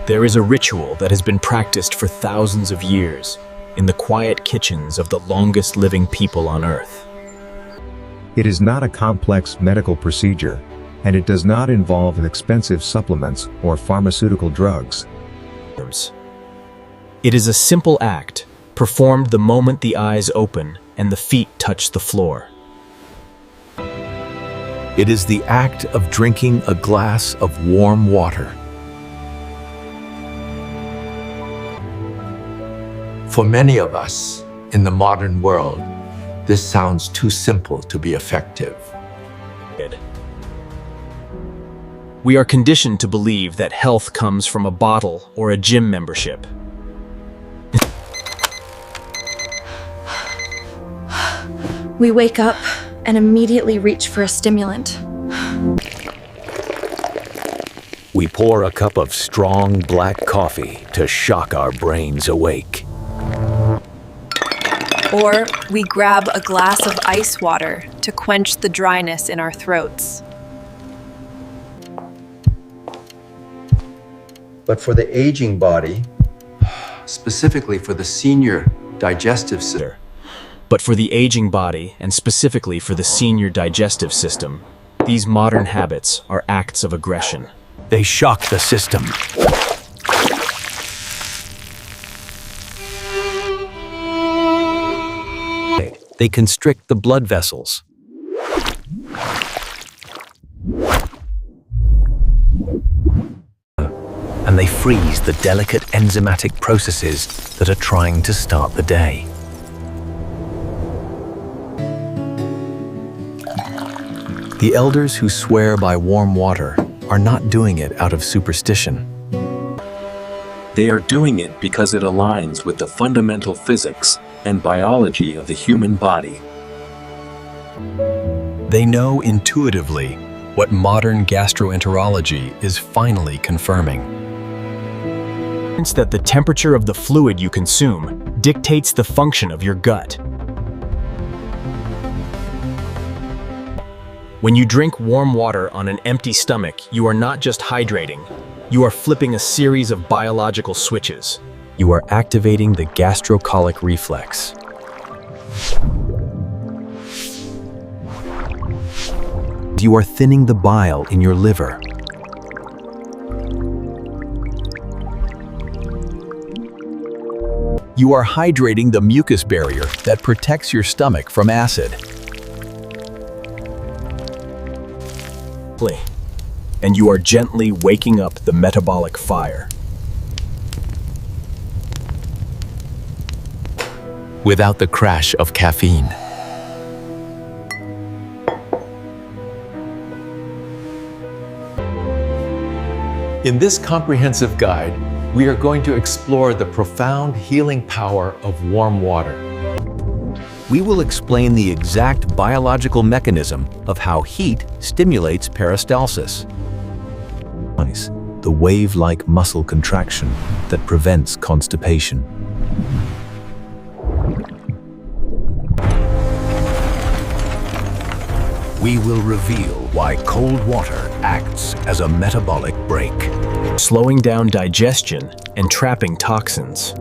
There is a ritual that has been practiced for thousands of years in the quiet kitchens of the longest living people on Earth. It is not a complex medical procedure, and it does not involve expensive supplements or pharmaceutical drugs. It is a simple act, performed the moment the eyes open and the feet touch the floor. It is the act of drinking a glass of warm water. For many of us in the modern world, this sounds too simple to be effective. We are conditioned to believe that health comes from a bottle or a gym membership. We wake up and immediately reach for a stimulant. We pour a cup of strong black coffee to shock our brains awake. Or we grab a glass of ice water to quench the dryness in our throats. But for the aging body, specifically for the senior digestive system, But for the aging body, and specifically for the senior digestive system, these modern habits are acts of aggression. They shock the system. They constrict the blood vessels. And they freeze the delicate enzymatic processes that are trying to start the day. The elders who swear by warm water are not doing it out of superstition. They are doing it because it aligns with the fundamental physics and biology of the human body. They know intuitively what modern gastroenterology is finally confirming. It's that the temperature of the fluid you consume dictates the function of your gut. When you drink warm water on an empty stomach, you are not just hydrating, you are flipping a series of biological switches. You are activating the gastrocolic reflex. You are thinning the bile in your liver. You are hydrating the mucus barrier that protects your stomach from acid. And you are gently waking up the metabolic fire. Without the crash of caffeine. in this comprehensive guide, we are going to explore the profound healing power of warm water. We will explain the exact biological mechanism of how heat stimulates peristalsis, the wave-like muscle contraction that prevents constipation. We will reveal why cold water acts as a metabolic brake, slowing down digestion and trapping toxins.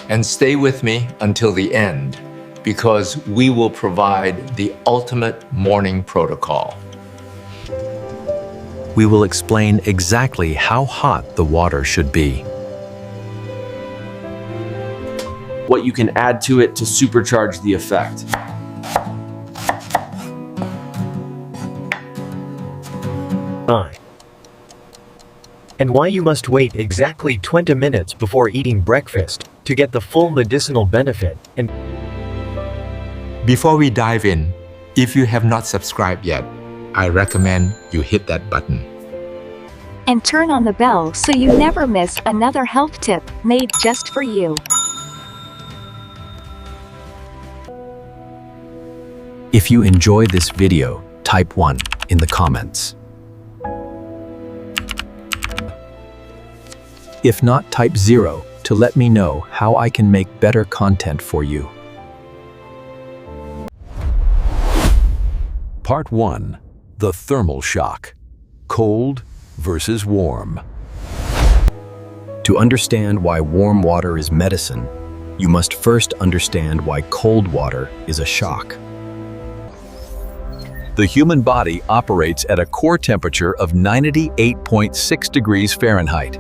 And stay with me until the end, because we will provide the ultimate morning protocol. We will explain exactly how hot the water should be, what you can add to it to supercharge the effect. And why you must wait exactly 20 minutes before eating breakfast to get the full medicinal benefit. And before we dive in, if you have not subscribed yet, I recommend you hit that button. And turn on the bell so you never miss another health tip made just for you. If you enjoy this video, type 1 in the comments. If not, type 0 to let me know how I can make better content for you. Part 1. The thermal shock. Cold versus warm. To understand why warm water is medicine, you must first understand why cold water is a shock. The human body operates at a core temperature of 98.6 degrees Fahrenheit.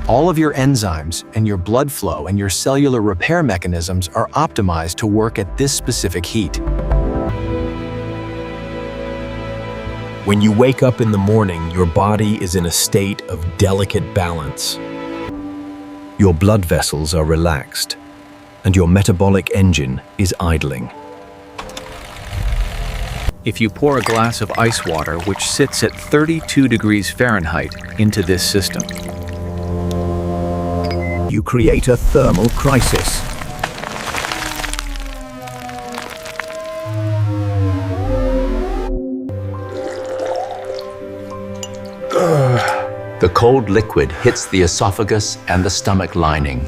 All of your enzymes and your blood flow and your cellular repair mechanisms are optimized to work at this specific heat. When you wake up in the morning, your body is in a state of delicate balance. Your blood vessels are relaxed, and your metabolic engine is idling. If you pour a glass of ice water, which sits at 32 degrees Fahrenheit, into this system, you create a thermal crisis. The cold liquid hits the esophagus and the stomach lining.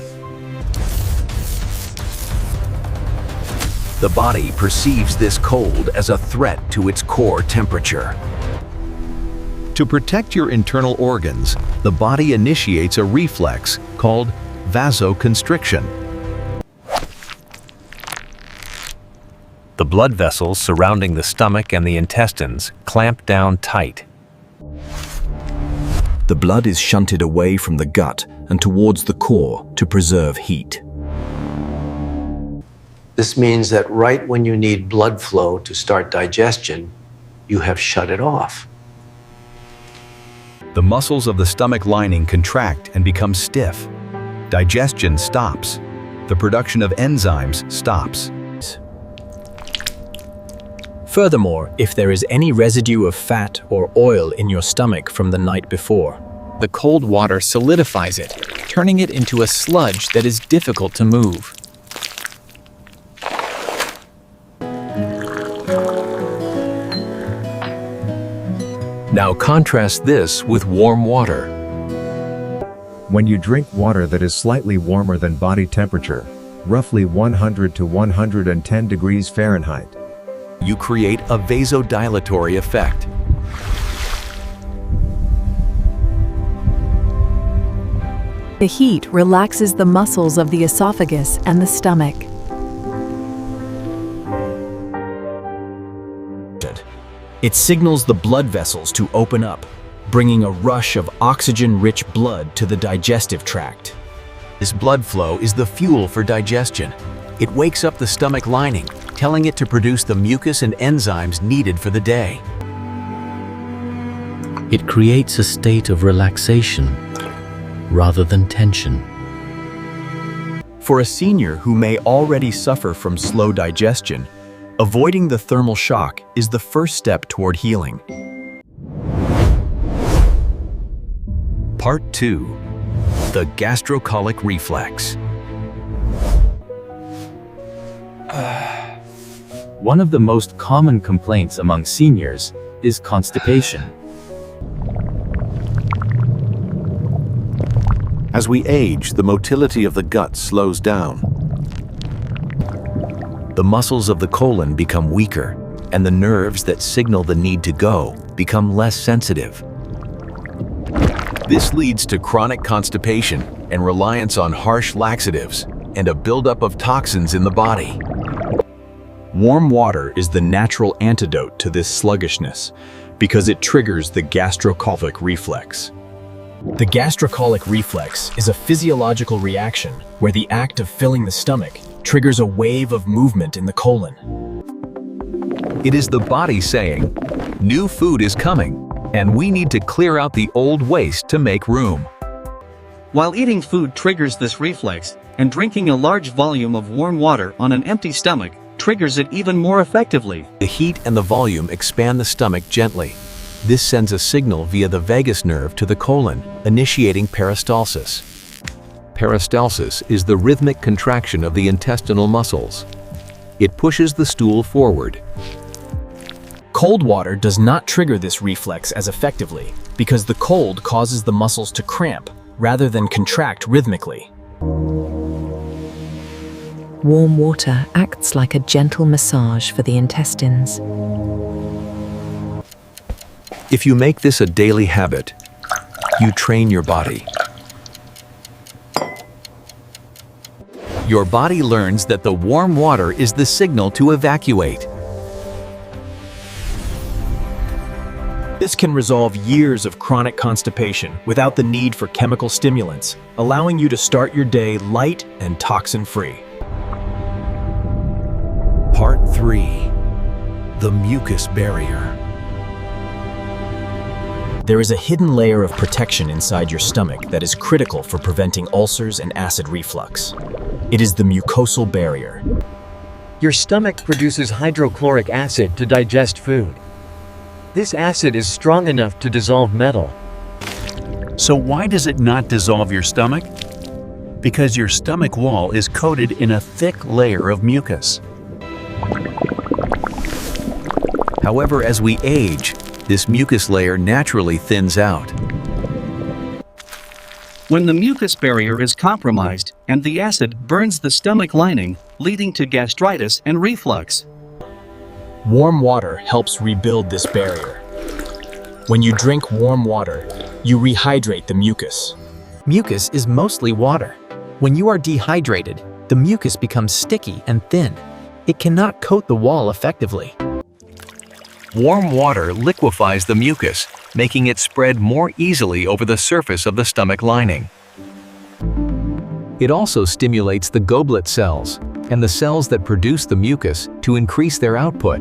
The body perceives this cold as a threat to its core temperature. To protect your internal organs, the body initiates a reflex called vasoconstriction. The blood vessels surrounding the stomach and the intestines clamp down tight. The blood is shunted away from the gut and towards the core to preserve heat. This means that right when you need blood flow to start digestion, you have shut it off. The muscles of the stomach lining contract and become stiff. Digestion stops. The production of enzymes stops. Furthermore, if there is any residue of fat or oil in your stomach from the night before, the cold water solidifies it, turning it into a sludge that is difficult to move. Now contrast this with warm water. When you drink water that is slightly warmer than body temperature, roughly 100 to 110 degrees Fahrenheit, you create a vasodilatory effect. The heat relaxes the muscles of the esophagus and the stomach. it signals the blood vessels to open up, bringing a rush of oxygen-rich blood to the digestive tract. This blood flow is the fuel for digestion. It wakes up the stomach lining, telling it to produce the mucus and enzymes needed for the day. It creates a state of relaxation rather than tension. For a senior who may already suffer from slow digestion, avoiding the thermal shock is the first step toward healing. Part 2. The gastrocolic reflex. One of the most common complaints among seniors is constipation. As we age, the motility of the gut slows down. The muscles of the colon become weaker, and the nerves that signal the need to go become less sensitive. This leads to chronic constipation and reliance on harsh laxatives and a buildup of toxins in the body. Warm water is the natural antidote to this sluggishness because it triggers the gastrocolic reflex. The gastrocolic reflex is a physiological reaction where the act of filling the stomach triggers a wave of movement in the colon. It is the body saying, "New food is coming, and we need to clear out the old waste to make room." While eating food triggers this reflex, and drinking a large volume of warm water on an empty stomach triggers it even more effectively. The heat and the volume expand the stomach gently. This sends a signal via the vagus nerve to the colon, initiating peristalsis. Peristalsis is the rhythmic contraction of the intestinal muscles. It pushes the stool forward. Cold water does not trigger this reflex as effectively because the cold causes the muscles to cramp rather than contract rhythmically. Warm water acts like a gentle massage for the intestines. If you make this a daily habit, you train your body. Your body learns that the warm water is the signal to evacuate. This can resolve years of chronic constipation without the need for chemical stimulants, allowing you to start your day light and toxin-free. Part 3. The mucus barrier. There is a hidden layer of protection inside your stomach that is critical for preventing ulcers and acid reflux. It is the mucosal barrier. Your stomach produces hydrochloric acid to digest food. This acid is strong enough to dissolve metal. So why does it not dissolve your stomach? Because your stomach wall is coated in a thick layer of mucus. However, as we age, this mucus layer naturally thins out. When the mucus barrier is compromised and the acid burns the stomach lining, leading to gastritis and reflux. Warm water helps rebuild this barrier. When you drink warm water, you rehydrate the mucus. Mucus is mostly water. When you are dehydrated, the mucus becomes sticky and thin. It cannot coat the wall effectively. Warm water liquefies the mucus, making it spread more easily over the surface of the stomach lining. It also stimulates the goblet cells and the cells that produce the mucus to increase their output.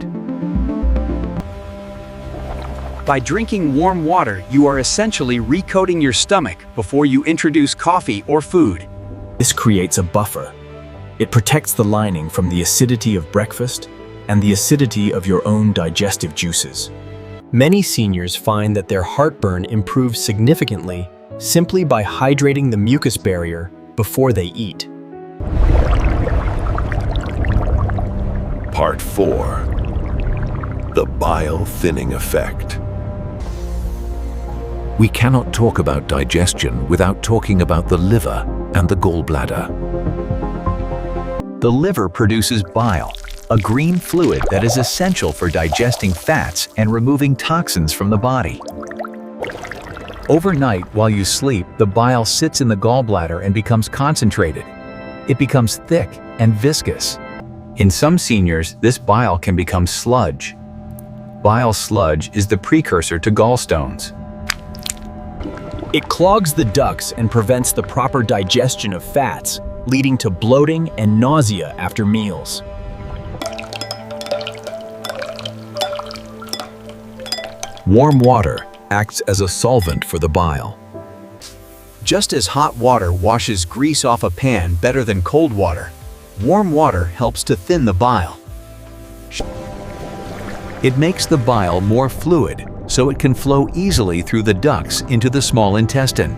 By drinking warm water, you are essentially recoating your stomach before you introduce coffee or food. This creates a buffer. It protects the lining from the acidity of breakfast and the acidity of your own digestive juices. Many seniors find that their heartburn improves significantly simply by hydrating the mucus barrier before they eat. Part 4. The bile thinning effect. We cannot talk about digestion without talking about the liver and the gallbladder. The liver produces bile, a green fluid that is essential for digesting fats and removing toxins from the body. Overnight, while you sleep, the bile sits in the gallbladder and becomes concentrated. It becomes thick and viscous. In some seniors, this bile can become sludge. Bile sludge is the precursor to gallstones. It clogs the ducts and prevents the proper digestion of fats, leading to bloating and nausea after meals. Warm water acts as a solvent for the bile. Just as hot water washes grease off a pan better than cold water, warm water helps to thin the bile. It makes the bile more fluid, so it can flow easily through the ducts into the small intestine.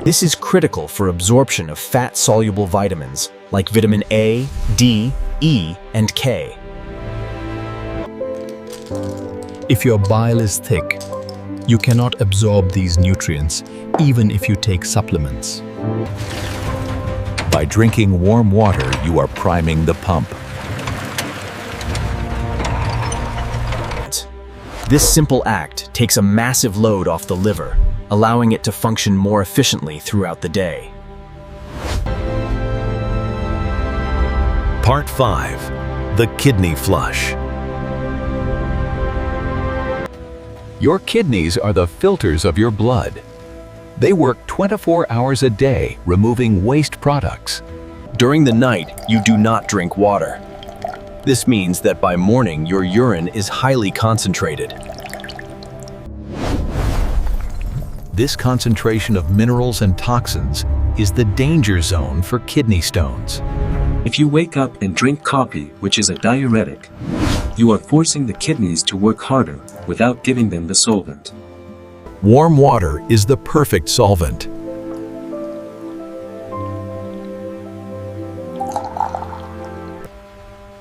This is critical for absorption of fat-soluble vitamins like vitamin A, D, E, and K. If your bile is thick, you cannot absorb these nutrients even if you take supplements. By drinking warm water, you are priming the pump. This simple act takes a massive load off the liver, allowing it to function more efficiently throughout the day. Part 5. The kidney flush. Your kidneys are the filters of your blood. They work 24 hours a day, removing waste products. During the night, you do not drink water. This means that by morning, your urine is highly concentrated. This concentration of minerals and toxins is the danger zone for kidney stones. If you wake up and drink coffee, which is a diuretic, you are forcing the kidneys to work harder without giving them the solvent. Warm water is the perfect solvent.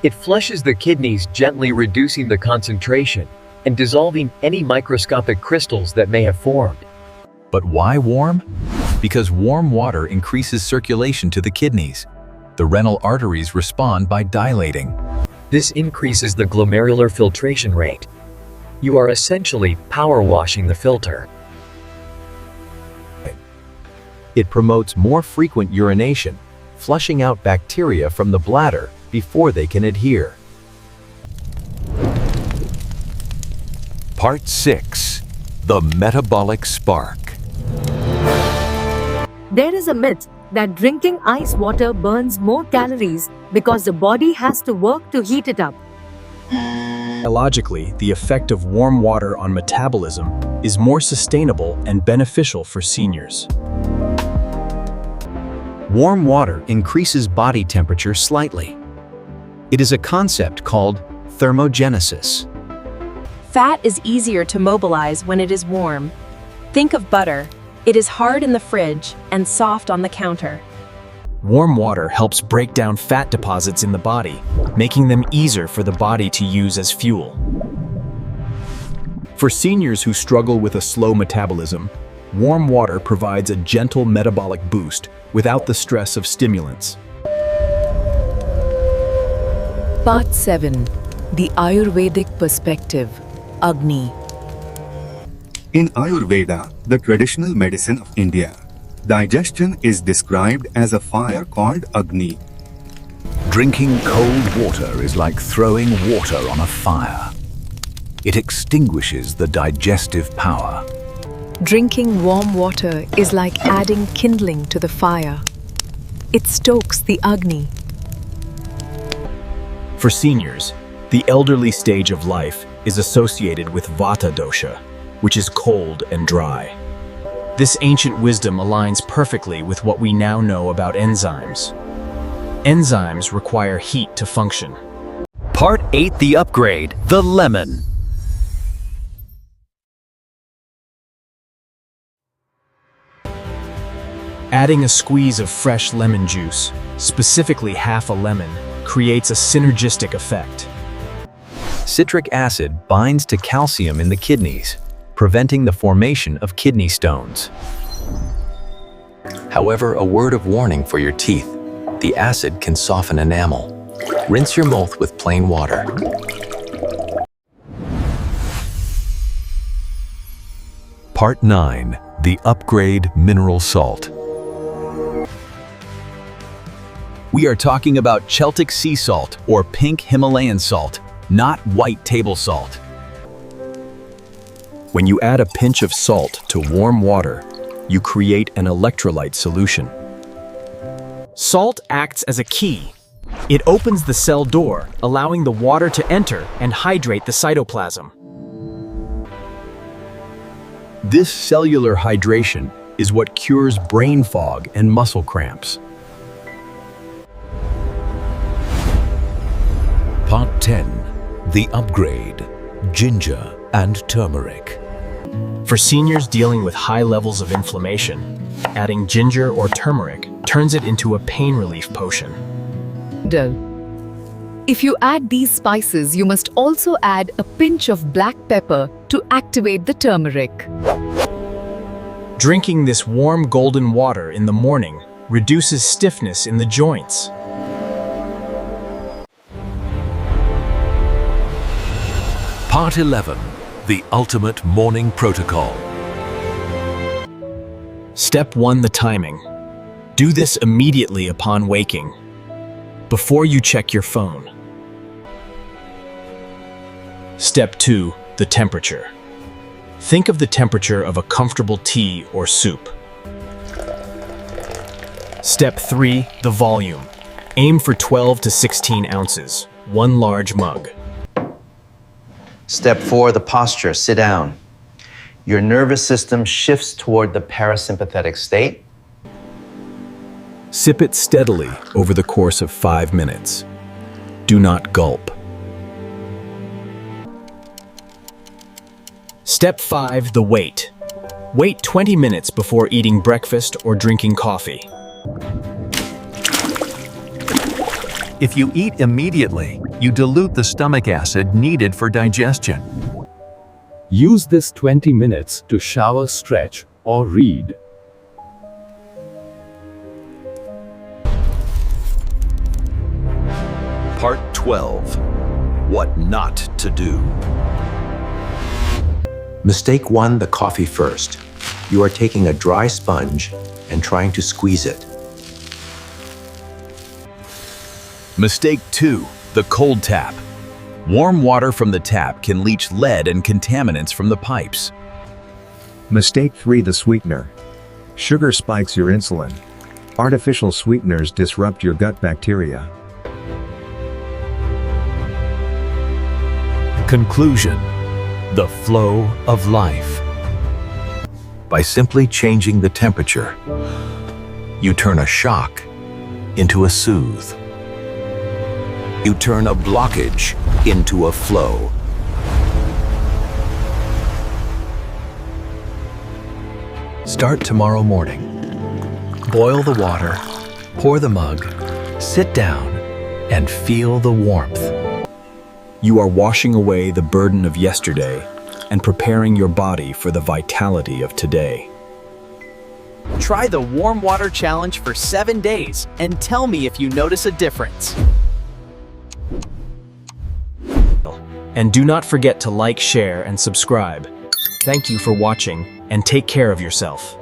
It flushes the kidneys, gently reducing the concentration and dissolving any microscopic crystals that may have formed. But why warm? Because warm water increases circulation to the kidneys. The renal arteries respond by dilating. This increases the glomerular filtration rate. You are essentially power washing the filter. It promotes more frequent urination, flushing out bacteria from the bladder before they can adhere. Part 6. The Metabolic Spark. There is a myth that drinking ice water burns more calories because the body has to work to heat it up. Biologically, the effect of warm water on metabolism is more sustainable and beneficial for seniors. Warm water increases body temperature slightly. It is a concept called thermogenesis. Fat is easier to mobilize when it is warm. Think of butter. It is hard in the fridge and soft on the counter. Warm water helps break down fat deposits in the body, making them easier for the body to use as fuel. For seniors who struggle with a slow metabolism, warm water provides a gentle metabolic boost without the stress of stimulants. Part 7. The Ayurvedic Perspective. Agni. In Ayurveda, the traditional medicine of India, digestion is described as a fire called Agni. Drinking cold water is like throwing water on a fire. It extinguishes the digestive power. Drinking warm water is like adding kindling to the fire. It stokes the Agni. For seniors, the elderly stage of life is associated with Vata dosha, which is cold and dry. This ancient wisdom aligns perfectly with what we now know about enzymes. Enzymes require heat to function. Part 8. The Upgrade. The Lemon. Adding a squeeze of fresh lemon juice, specifically half a lemon, creates a synergistic effect. Citric acid binds to calcium in the kidneys, preventing the formation of kidney stones. However, a word of warning for your teeth. The acid can soften enamel. Rinse your mouth with plain water. Part 9. The Upgrade Mineral Salt. We are talking about Celtic sea salt or pink Himalayan salt, not white table salt. When you add a pinch of salt to warm water, you create an electrolyte solution. Salt acts as a key. It opens the cell door, allowing the water to enter and hydrate the cytoplasm. This cellular hydration is what cures brain fog and muscle cramps. Part 10. The Upgrade. Ginger and turmeric. For seniors dealing with high levels of inflammation, adding ginger or turmeric turns it into a pain relief potion. If you add these spices, you must also add a pinch of black pepper to activate the turmeric. Drinking this warm golden water in the morning reduces stiffness in the joints. Part 11. The Ultimate Morning Protocol. Step 1. The timing. Do this immediately upon waking, before you check your phone. Step 2. The temperature. Think of the temperature of a comfortable tea or soup. Step 3. The volume. Aim for 12 to 16 ounces, 1 large mug. Step 4, the posture, sit down. Your nervous system shifts toward the parasympathetic state. Sip it steadily over the course of 5 minutes. Do not gulp. Step 5, the wait. Wait 20 minutes before eating breakfast or drinking coffee. If you eat immediately, you dilute the stomach acid needed for digestion. Use this 20 minutes to shower, stretch, or read. Part 12. What not to do. Mistake 1, the coffee first. You are taking a dry sponge and trying to squeeze it. Mistake 2, the cold tap. Warm water from the tap can leach lead and contaminants from the pipes. Mistake 3, the sweetener. Sugar spikes your insulin. Artificial sweeteners disrupt your gut bacteria. Conclusion: the flow of life. By simply changing the temperature, you turn a shock into a soothe. You turn a blockage into a flow. Start tomorrow morning. Boil the water, pour the mug, sit down, and feel the warmth. You are washing away the burden of yesterday and preparing your body for the vitality of today. Try the warm water challenge for 7 days and tell me if you notice a difference. And do not forget to like, share, and subscribe. Thank you for watching, and take care of yourself.